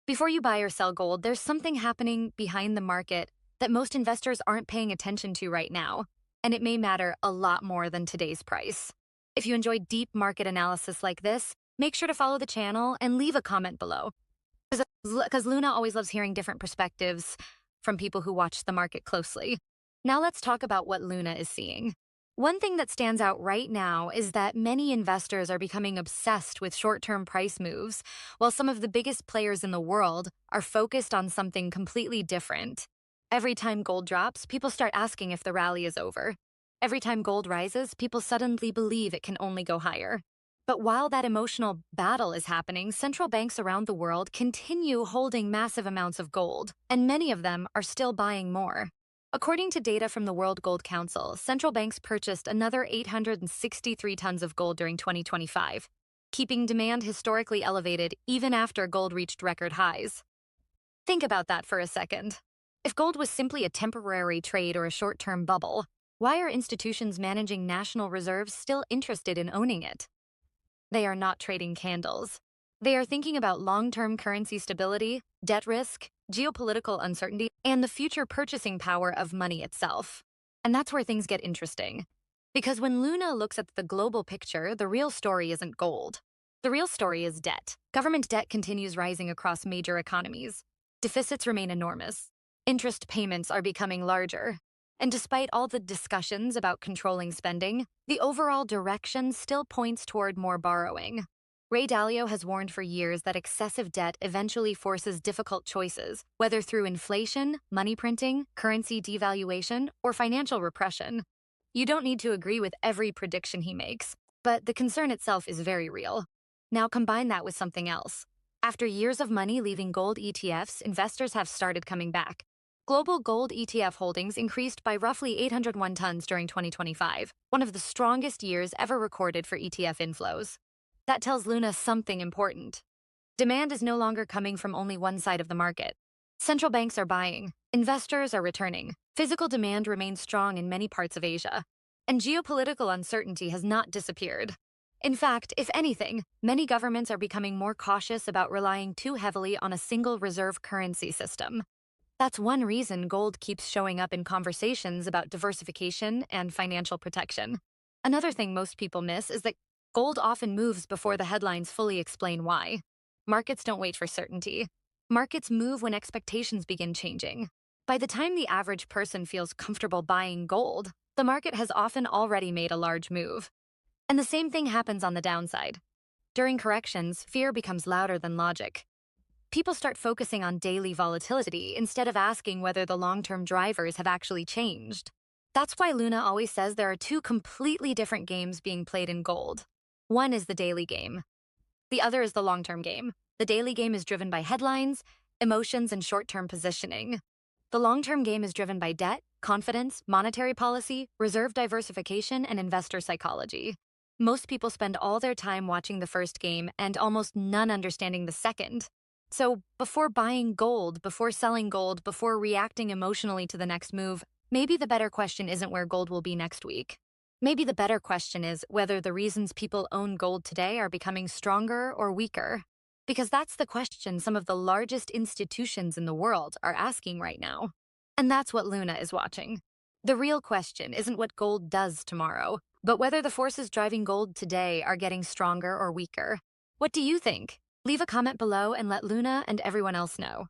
Before you buy or sell gold, there's something happening behind the market that most investors aren't paying attention to right now, and it may matter a lot more than today's price. If you enjoy deep market analysis like this, make sure to follow the channel and leave a comment below. Because Luna always loves hearing different perspectives from people who watch the market closely. Now let's talk about what Luna is seeing. One thing that stands out right now is that many investors are becoming obsessed with short-term price moves, while some of the biggest players in the world are focused on something completely different. Every time gold drops, people start asking if the rally is over. Every time gold rises, people suddenly believe it can only go higher. But while that emotional battle is happening, central banks around the world continue holding massive amounts of gold, and many of them are still buying more. According to data from the World Gold Council, central banks purchased another 863 tons of gold during 2025, keeping demand historically elevated even after gold reached record highs. Think about that for a second. If gold was simply a temporary trade or a short-term bubble, why are institutions managing national reserves still interested in owning it? They are not trading candles. They are thinking about long-term currency stability, debt risk, geopolitical uncertainty, and the future purchasing power of money itself. And that's where things get interesting. Because when Luna looks at the global picture, the real story isn't gold. The real story is debt. Government debt continues rising across major economies. Deficits remain enormous. Interest payments are becoming larger. And despite all the discussions about controlling spending, the overall direction still points toward more borrowing. Ray Dalio has warned for years that excessive debt eventually forces difficult choices, whether through inflation, money printing, currency devaluation, or financial repression. You don't need to agree with every prediction he makes, but the concern itself is very real. Now combine that with something else. After years of money leaving gold ETFs, investors have started coming back. Global gold ETF holdings increased by roughly 801 tons during 2025, one of the strongest years ever recorded for ETF inflows. That tells Luna something important. Demand is no longer coming from only one side of the market. Central banks are buying, investors are returning, physical demand remains strong in many parts of Asia, and geopolitical uncertainty has not disappeared. In fact, if anything, many governments are becoming more cautious about relying too heavily on a single reserve currency system. That's one reason gold keeps showing up in conversations about diversification and financial protection. Another thing most people miss is that gold often moves before the headlines fully explain why. Markets don't wait for certainty. Markets move when expectations begin changing. By the time the average person feels comfortable buying gold, the market has often already made a large move. And the same thing happens on the downside. During corrections, fear becomes louder than logic. People start focusing on daily volatility instead of asking whether the long-term drivers have actually changed. That's why Luna always says there are two completely different games being played in gold. One is the daily game. The other is the long-term game. The daily game is driven by headlines, emotions, and short-term positioning. The long-term game is driven by debt, confidence, monetary policy, reserve diversification, and investor psychology. Most people spend all their time watching the first game and almost none understanding the second. So, before buying gold, before selling gold, before reacting emotionally to the next move, maybe the better question isn't where gold will be next week. Maybe the better question is whether the reasons people own gold today are becoming stronger or weaker. Because that's the question some of the largest institutions in the world are asking right now. And that's what Luna is watching. The real question isn't what gold does tomorrow, but whether the forces driving gold today are getting stronger or weaker. What do you think? Leave a comment below and let Luna and everyone else know.